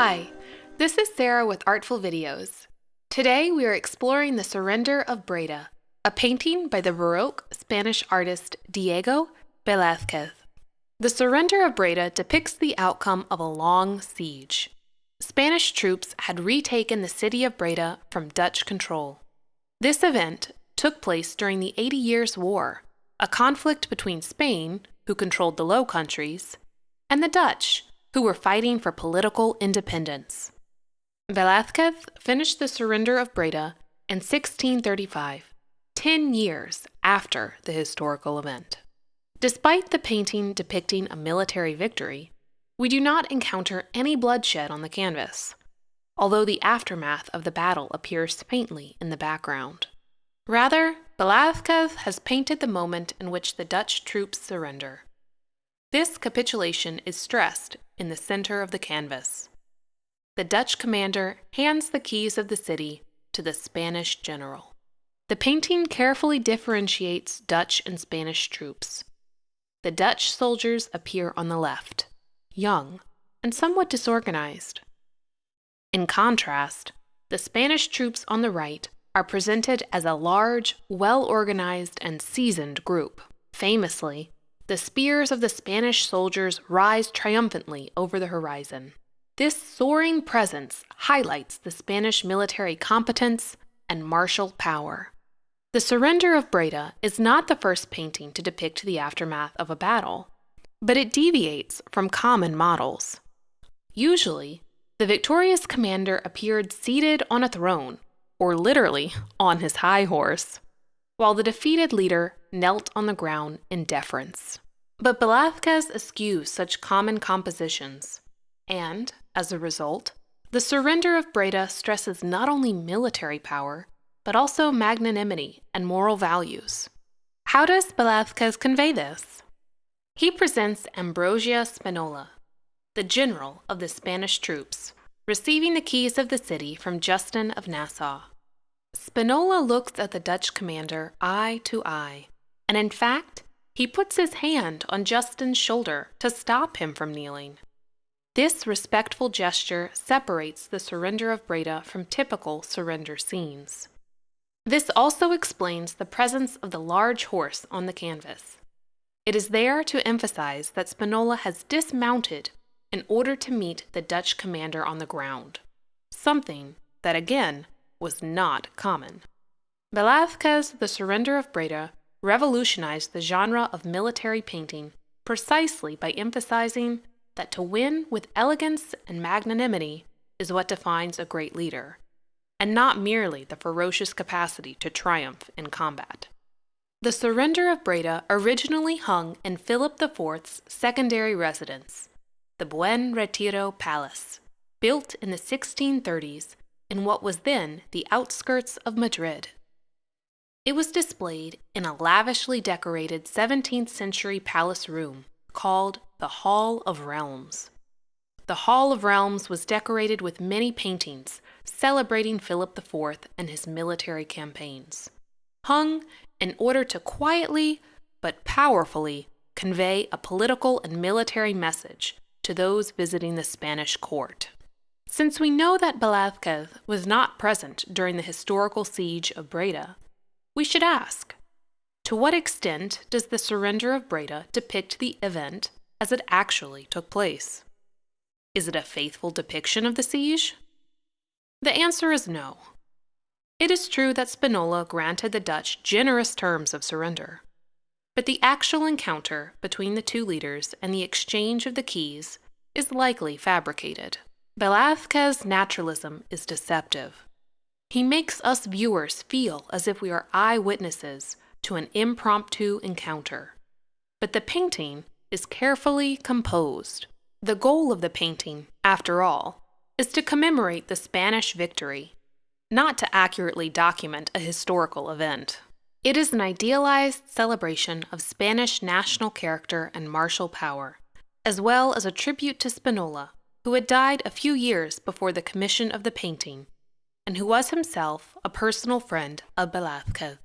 Hi, this is Sarah with Artful Videos. Today we are exploring the Surrender of Breda, a painting by the Baroque Spanish artist Diego Velázquez. The Surrender of Breda depicts the outcome of a long siege. Spanish troops had retaken the city of Breda from Dutch control. This event took place during the 80 Years' War, a conflict between Spain, who controlled the Low Countries, and the Dutch, who were fighting for political independence. Velázquez finished the surrender of Breda in 1635, 10 years after the historical event. Despite the painting depicting a military victory, we do not encounter any bloodshed on the canvas, although the aftermath of the battle appears faintly in the background. Rather, Velázquez has painted the moment in which the Dutch troops surrender. This capitulation is stressed in the center of the canvas. The Dutch commander hands the keys of the city to the Spanish general. The painting carefully differentiates Dutch and Spanish troops. The Dutch soldiers appear on the left, young and somewhat disorganized. In contrast, the Spanish troops on the right are presented as a large, well-organized, and seasoned group. Famously, the spears of the Spanish soldiers rise triumphantly over the horizon. This soaring presence highlights the Spanish military competence and martial power. The Surrender of Breda is not the first painting to depict the aftermath of a battle, but it deviates from common models. Usually, the victorious commander appeared seated on a throne, or literally on his high horse, while the defeated leader knelt on the ground in deference. But Velázquez eschews such common compositions, and, as a result, the Surrender of Breda stresses not only military power, but also magnanimity and moral values. How does Velázquez convey this? He presents Ambrosia Spinola, the general of the Spanish troops, receiving the keys of the city from Justin of Nassau. Spinola looks at the Dutch commander eye to eye, and in fact, he puts his hand on Justin's shoulder to stop him from kneeling. This respectful gesture separates the Surrender of Breda from typical surrender scenes. This also explains the presence of the large horse on the canvas. It is there to emphasize that Spinola has dismounted in order to meet the Dutch commander on the ground, something that, again, was not common. Velázquez, The Surrender of Breda, revolutionized the genre of military painting precisely by emphasizing that to win with elegance and magnanimity is what defines a great leader, and not merely the ferocious capacity to triumph in combat. The Surrender of Breda originally hung in Philip IV's secondary residence, the Buen Retiro Palace, built in the 1630s in what was then the outskirts of Madrid. It was displayed in a lavishly decorated 17th century palace room called the Hall of Realms. The Hall of Realms was decorated with many paintings celebrating Philip IV and his military campaigns, hung in order to quietly but powerfully convey a political and military message to those visiting the Spanish court. Since we know that Velázquez was not present during the historical siege of Breda, we should ask, to what extent does the Surrender of Breda depict the event as it actually took place? Is it a faithful depiction of the siege? The answer is no. It is true that Spinola granted the Dutch generous terms of surrender, but the actual encounter between the two leaders and the exchange of the keys is likely fabricated. Velázquez's naturalism is deceptive. He makes us viewers feel as if we are eyewitnesses to an impromptu encounter. But the painting is carefully composed. The goal of the painting, after all, is to commemorate the Spanish victory, not to accurately document a historical event. It is an idealized celebration of Spanish national character and martial power, as well as a tribute to Spinola, who had died a few years before the commission of the painting, and who was himself a personal friend of Velázquez.